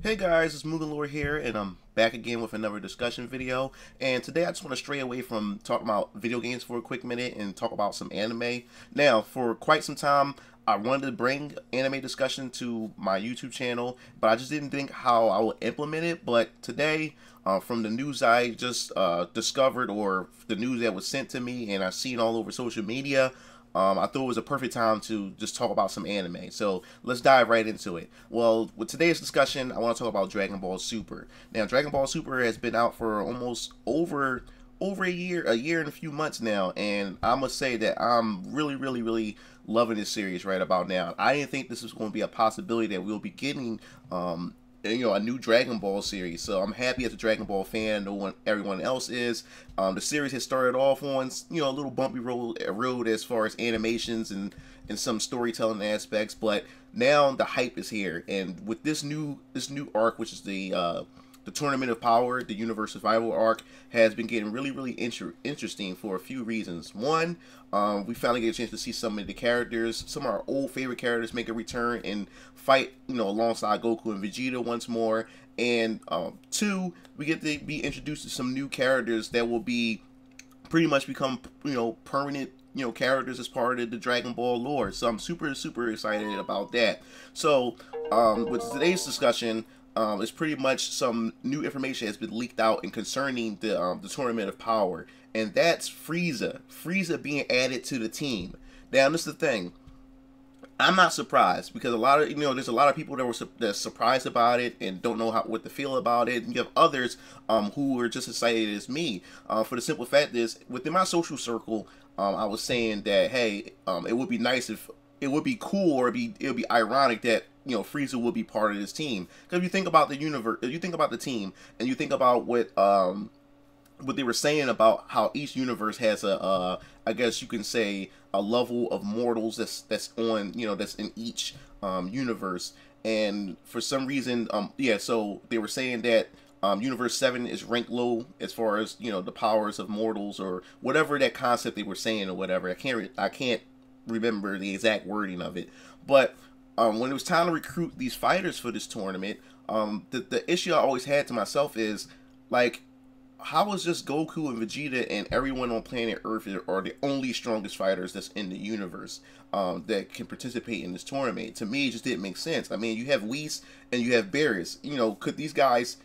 Hey guys, it's MugenLord here, and I'm back again with another discussion video. And today I just want to stray away from talking about video games for a quick minute and talk about some anime. Now, for quite some time, I wanted to bring anime discussion to my YouTube channel, but I just didn't think how I would implement it. But today, from the news I just discovered, or the news that was sent to me and I've seen all over social media, I thought it was a perfect time to just talk about some anime. So let's dive right into it. Well, with today's discussion, I want to talk about Dragon Ball Super. Now, Dragon Ball Super has been out for almost over a year and a few months now, and I must say that I'm really loving this series right about now. I didn't think this was going to be a possibility that we'll be getting a new Dragon Ball series. So I'm happy as a Dragon Ball fan. No one, everyone else is. The series has started off on a little bumpy road as far as animations and some storytelling aspects, but now the hype is here, and with this new arc, which is the Tournament of Power, the Universe Survival arc, has been getting really interesting for a few reasons. One, we finally get a chance to see some of the characters, some of our old favorite characters make a return and fight, alongside Goku and Vegeta once more. And two, we get to be introduced to some new characters that will be pretty much become, permanent, characters as part of the Dragon Ball lore. So I'm super excited about that. So with today's discussion, it's pretty much some new information has been leaked out and concerning the Tournament of Power, and that's Frieza being added to the team. Now, this is the thing. I'm not surprised, because a lot of there's a lot of people that's surprised about it and don't know what to feel about it, and you have others who are just excited as me. For the simple fact is, within my social circle, I was saying that, hey, it would be nice if it would be cool, or it would be ironic that Frieza would be part of this team. Because if you think about the universe, if you think about the team, and you think about what they were saying about how each universe has I guess you can say, a level of mortals that's on, that's in each universe. And for some reason, so they were saying that Universe 7 is ranked low as far as, the powers of mortals, or whatever that concept they were saying, or whatever. I can't remember the exact wording of it. But when it was time to recruit these fighters for this tournament, the issue I always had to myself is, like, how is just Goku and Vegeta and everyone on planet Earth are the only strongest fighters that's in the universe that can participate in this tournament? To me, it just didn't make sense. I mean, you have Whis and you have Beerus. Could these guys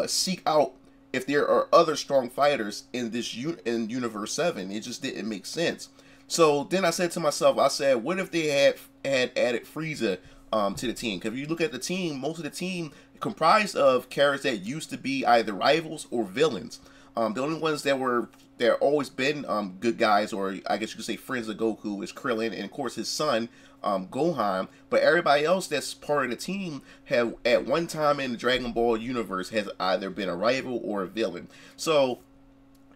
seek out if there are other strong fighters in this in Universe 7? It just didn't make sense. So then I said to myself, what if they had added Frieza to the team? Because if you look at the team, most of the team comprised of characters that used to be either rivals or villains. The only ones that always been good guys, or I guess you could say friends of Goku, is Krillin, and of course his son, Gohan. But everybody else that's part of the team have at one time in the Dragon Ball universe has either been a rival or a villain. So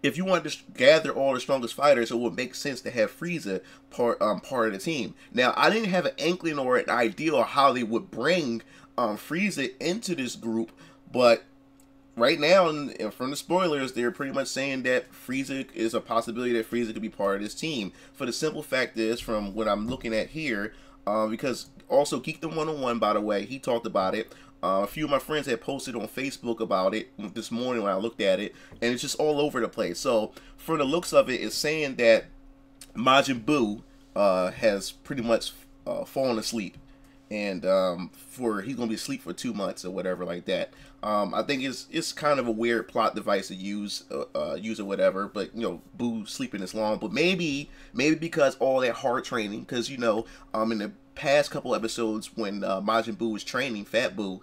if you want to gather all the strongest fighters, it would make sense to have Frieza part of the team. Now, I didn't have an inkling or an idea of how they would bring Frieza into this group, but right now, and from the spoilers, they're pretty much saying that Frieza is a possibility that Frieza could be part of this team. For the simple fact is, from what I'm looking at here, because also Geekdom 101, by the way, he talked about it. A few of my friends had posted on Facebook about it this morning when I looked at it, and it's just all over the place. So, for the looks of it, it's saying that Majin Buu has pretty much fallen asleep, and he's gonna be asleep for 2 months or whatever like that. I think it's kind of a weird plot device to use or whatever, but Buu sleeping this long, but maybe because all that hard training, because in the past couple episodes when Majin Buu was training, Fat Buu,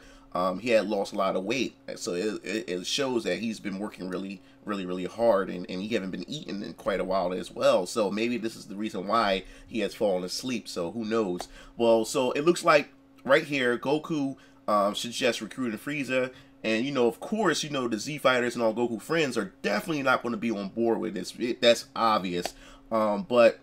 he had lost a lot of weight, so it shows that he's been working really hard, and he haven't been eating in quite a while as well. So maybe this is the reason why he has fallen asleep. So who knows? Well, so it looks like right here Goku suggests recruiting Frieza, and of course the Z fighters and all Goku friends are definitely not going to be on board with this. That's obvious. But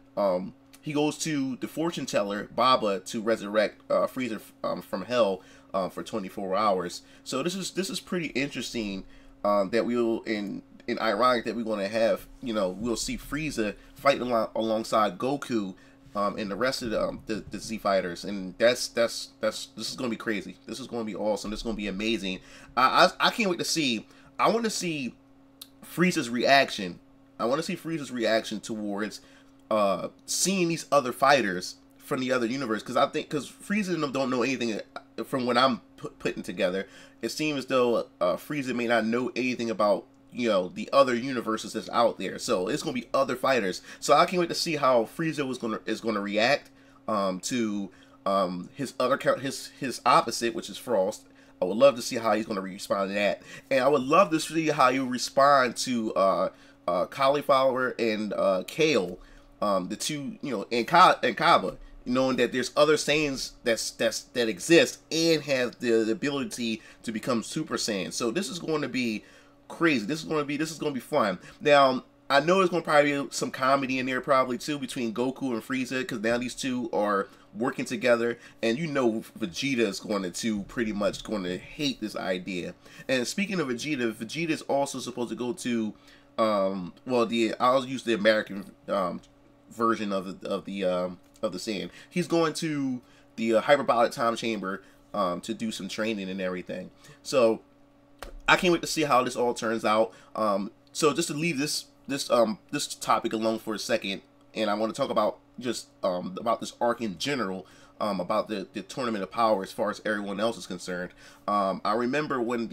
he goes to the fortune teller Baba to resurrect Frieza from hell for 24 hours. So this is pretty interesting, that we'll and ironic that we're going to have we'll see Frieza fighting alongside Goku and the rest of the Z fighters, and this is gonna be crazy. This is gonna be awesome. This is gonna be amazing. I can't wait to see. I want to see Frieza's reaction. I want to see Frieza's reaction towards seeing these other fighters from the other universe, because Frieza and them don't know anything from what I'm putting together. It seems as though Frieza may not know anything about, you know, the other universes that's out there. So it's gonna be other fighters. So I can't wait to see how Frieza is gonna react to his his opposite, which is Frost. I would love to see how he's gonna respond to that, and I would love to see how he will respond to Cauliflower and Kale, the two, you know, and Kaba, knowing that there's other Saiyans that exist and have the ability to become Super Saiyan. So this is going to be crazy. This is going to be fun. Now, I know there's going to probably be some comedy in there probably too between Goku and Frieza, because now these two are working together, and you know Vegeta is going to pretty much going to hate this idea. And speaking of Vegeta, Vegeta is also supposed to go to well, I'll use the American version of the Saiyan. He's going to the hyperbolic time chamber to do some training and everything. So I can't wait to see how this all turns out. So just to leave this topic alone for a second, and I want to talk about just about this arc in general, about the Tournament of Power as far as everyone else is concerned. I remember when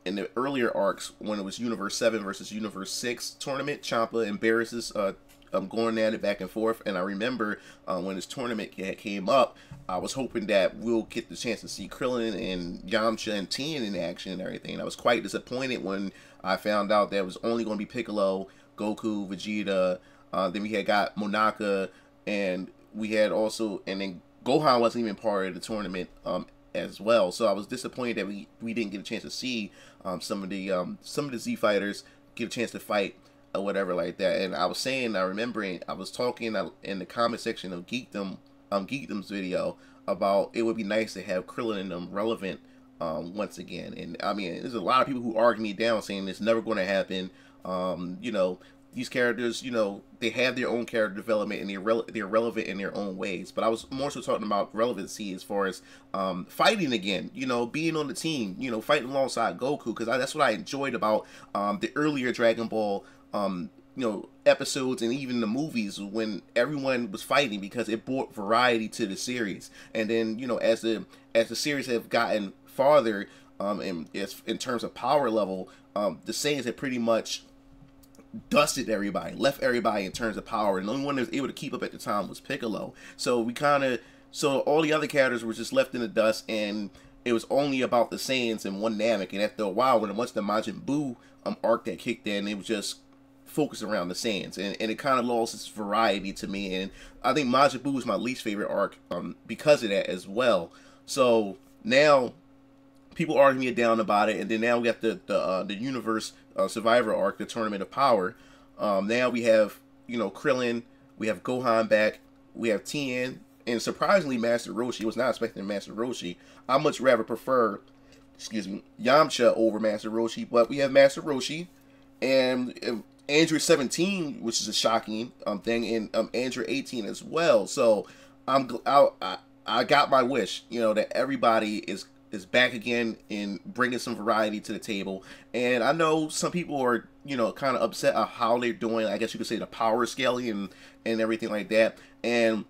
in the earlier arcs, when it was Universe 7 versus Universe 6 tournament, Champa embarrasses going at it back and forth. And I remember when this tournament came up, I was hoping that we'll get the chance to see Krillin and Yamcha and Tien in action and everything. And I was quite disappointed when I found out that it was only going to be Piccolo, Goku, Vegeta. Then we had got Monaka, and we had also, and then Gohan wasn't even part of the tournament as well. So I was disappointed that we didn't get a chance to see some of the Z fighters get a chance to fight or whatever like that. And I was saying, I was talking in the comment section of Geekdom's video about it would be nice to have Krillin and them relevant once again. And I mean, there's a lot of people who argue me down saying it's never going to happen. You know, these characters, you know, they have their own character development, and they're relevant in their own ways. But I was more so talking about relevancy as far as fighting again, you know, being on the team, you know, fighting alongside Goku, because that's what I enjoyed about the earlier Dragon Ball, you know, episodes and even the movies, when everyone was fighting, because it brought variety to the series. And then, you know, as the series have gotten farther in terms of power level, the Saiyans have pretty much dusted everybody, left everybody in terms of power, and the only one that was able to keep up at the time was Piccolo. So all the other characters were just left in the dust, and it was only about the Saiyans and one Namek. And after a while, once the Majin Buu arc that kicked in, it was just focused around the Saiyans, and it kind of lost its variety to me. And I think Majin Buu was my least favorite arc because of that as well. So now people argue me down about it, and then now we got the Universe Survivor arc, the Tournament of Power. Now we have, you know, Krillin, we have Gohan back, we have Tien, and surprisingly Master Roshi. I was not expecting Master Roshi. I much rather prefer, Yamcha over Master Roshi, but we have Master Roshi, and Android 17, which is a shocking thing, and Android 18 as well. So I got my wish, you know, that everybody is back again and bringing some variety to the table. And I know some people are, you know, kind of upset at how they're doing, I guess you could say, the power scaling and everything like that. And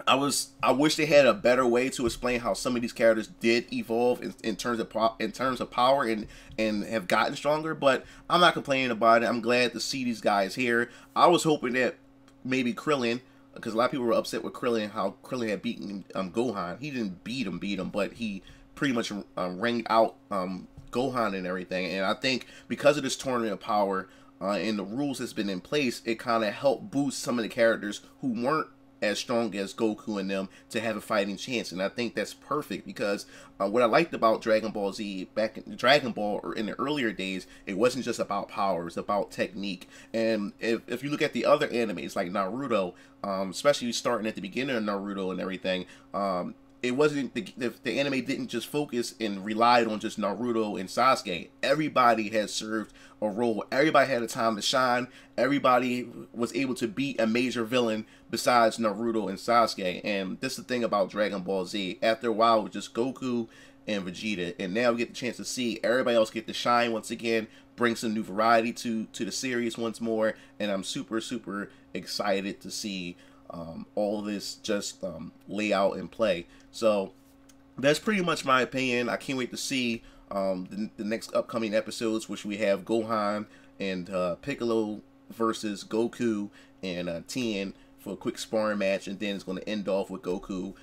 I wish they had a better way to explain how some of these characters did evolve in terms of power and have gotten stronger. But I'm not complaining about it. I'm glad to see these guys here. I was hoping that maybe Krillin, because a lot of people were upset with Krillin, how Krillin had beaten Gohan. He didn't beat him, but he pretty much rang out Gohan and everything. And I think because of this Tournament of Power and the rules that's been in place, it kind of helped boost some of the characters who weren't as strong as Goku and them to have a fighting chance. And I think that's perfect, because what I liked about Dragon Ball Z back in Dragon Ball, or in the earlier days, it wasn't just about power, it was about technique. And if you look at the other animes like Naruto, especially starting at the beginning of Naruto and everything, it wasn't the anime didn't just focus and relied on just Naruto and Sasuke. Everybody has served a role. Everybody had a time to shine. Everybody was able to beat a major villain besides Naruto and Sasuke. And this is the thing about Dragon Ball Z. After a while, it was just Goku and Vegeta, and now we get the chance to see everybody else get to shine once again, bring some new variety to the series once more, and I'm super excited to see all this just lay out and play. So that's pretty much my opinion. I can't wait to see the next upcoming episodes, which we have Gohan and Piccolo versus Goku and Tien for a quick sparring match, and then it's going to end off with Goku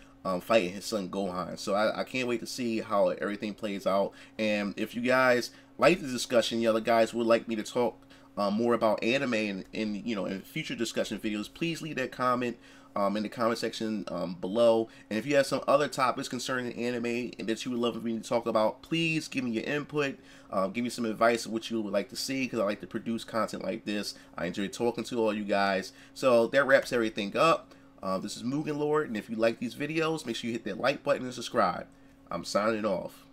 fighting his son Gohan. So I can't wait to see how everything plays out. And if you guys like the discussion, the other guys would like me to talk more about anime in you know, in future discussion videos, please leave that comment in the comment section below. And if you have some other topics concerning anime and that you would love for me to talk about, please give me your input. Give me some advice of what you would like to see, because I like to produce content like this. I enjoy talking to all you guys. So that wraps everything up. This is MugenLord, and if you like these videos, make sure you hit that like button and subscribe. I'm signing off.